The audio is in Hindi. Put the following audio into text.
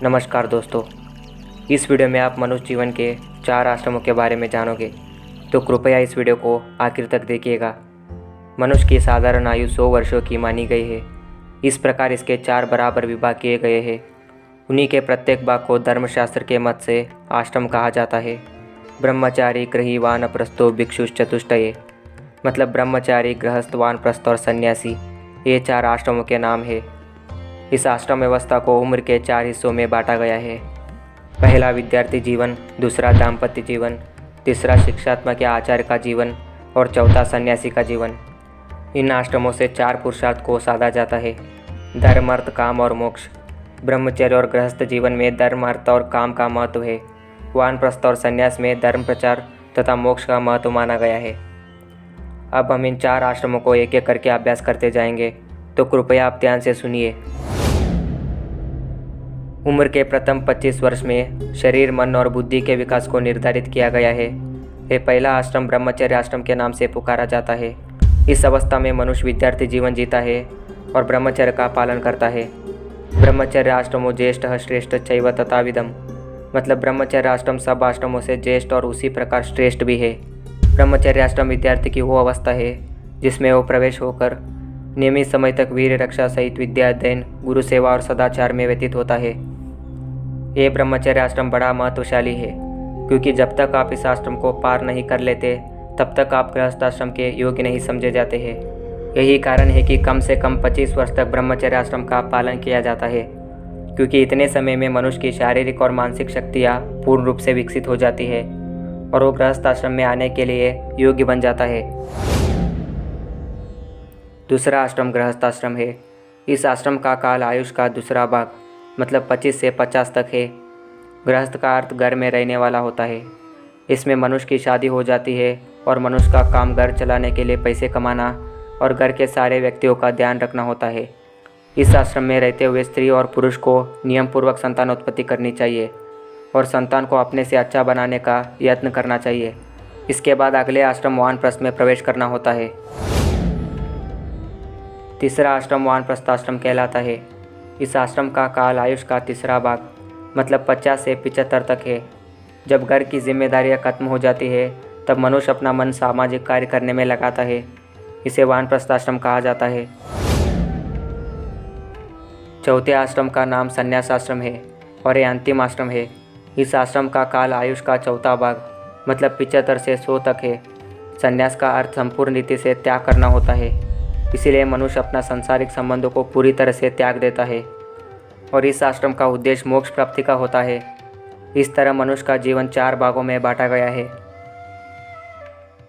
नमस्कार दोस्तों। इस वीडियो में आप मनुष्य जीवन के 4 आश्रमों के बारे में जानोगे, तो कृपया इस वीडियो को आखिर तक देखिएगा। मनुष्य की साधारण आयु 100 वर्षों की मानी गई है। इस प्रकार इसके 4 बराबर विभाग किए गए हैं। उन्हीं के प्रत्येक भाग को धर्मशास्त्र के मत से आश्रम कहा जाता है। ब्रह्मचारी, गृही, वानप्रस्थो, भिक्षुश, चतुष्टय, मतलब ब्रह्मचारी, गृहस्थ, वानप्रस्थ और सन्यासी, ये 4 आश्रमों के नाम है। इस आश्रम व्यवस्था को उम्र के 4 हिस्सों में बांटा गया है। पहला विद्यार्थी जीवन, दूसरा दाम्पत्य जीवन, तीसरा शिक्षात्मक या आचार्य का जीवन और चौथा सन्यासी का जीवन। इन आश्रमों से 4 पुरुषार्थ को साधा जाता है: धर्म, अर्थ, काम और मोक्ष। ब्रह्मचर्य और गृहस्थ जीवन में धर्म, अर्थ और काम का महत्व है। वानप्रस्थ और संन्यास में धर्म प्रचार तथा मोक्ष का महत्व माना गया है। अब हम इन 4 आश्रमों को एक एक करके अभ्यास करते जाएंगे, तो कृपया आप ध्यान से सुनिए। उम्र के प्रथम 25 वर्ष में शरीर, मन और बुद्धि के विकास को निर्धारित किया गया है। यह पहला आश्रम ब्रह्मचर्य आश्रम के नाम से पुकारा जाता है। इस अवस्था में मनुष्य विद्यार्थी जीवन जीता है और ब्रह्मचर्य का पालन करता है। ब्रह्मचर्य आश्रमों ज्येष्ठ, श्रेष्ठ, चैव तथाविधम, मतलब ब्रह्मचर्य आश्रम सब आश्रमों से ज्येष्ठ और उसी प्रकार श्रेष्ठ भी है। ब्रह्मचर्य आश्रम विद्यार्थी की वो अवस्था है जिसमें वो प्रवेश होकर नियमित समय तक वीर रक्षा सहित विद्या अध्ययन, गुरु सेवा और सदाचार में व्यतीत होता है। ये ब्रह्मचर्य आश्रम बड़ा महत्वशाली है, क्योंकि जब तक आप इस आश्रम को पार नहीं कर लेते तब तक आप गृहस्थ आश्रम के योग्य नहीं समझे जाते हैं। यही कारण है कि कम से कम 25 वर्ष तक ब्रह्मचर्य आश्रम का पालन किया जाता है, क्योंकि इतने समय में मनुष्य की शारीरिक और मानसिक शक्तियाँ पूर्ण रूप से विकसित हो जाती है और वो गृहस्थ आश्रम में आने के लिए योग्य बन जाता है। दूसरा आश्रम गृहस्थ आश्रम है। इस आश्रम का काल आयुष का दूसरा भाग, मतलब 25 से 50 तक है। गृहस्थ का अर्थ घर में रहने वाला होता है। इसमें मनुष्य की शादी हो जाती है और मनुष्य का काम घर चलाने के लिए पैसे कमाना और घर के सारे व्यक्तियों का ध्यान रखना होता है। इस आश्रम में रहते हुए स्त्री और पुरुष को नियम पूर्वक संतानोत्पत्ति करनी चाहिए और संतान को अपने से अच्छा बनाने का यत्न करना चाहिए। इसके बाद अगले आश्रम वानप्रस्थ में प्रवेश करना होता है। तीसरा आश्रम वानप्रस्थ आश्रम कहलाता है। इस आश्रम का काल आयुष का तीसरा भाग, मतलब 50 से 75 तक है। जब घर की जिम्मेदारियां खत्म हो जाती है तब मनुष्य अपना मन सामाजिक कार्य करने में लगाता है। इसे वानप्रस्थ आश्रम कहा जाता है। चौथे आश्रम का नाम संन्यास आश्रम है और यह अंतिम आश्रम है। इस आश्रम का काल आयुष का चौथा भाग, मतलब 75 से 100 तक है। संन्यास का अर्थ संपूर्ण रीति से त्याग करना होता है। इसीलिए मनुष्य अपना सांसारिक संबंधों को पूरी तरह से त्याग देता है और इस आश्रम का उद्देश्य मोक्ष प्राप्ति का होता है। इस तरह मनुष्य का जीवन 4 भागों में बांटा गया है।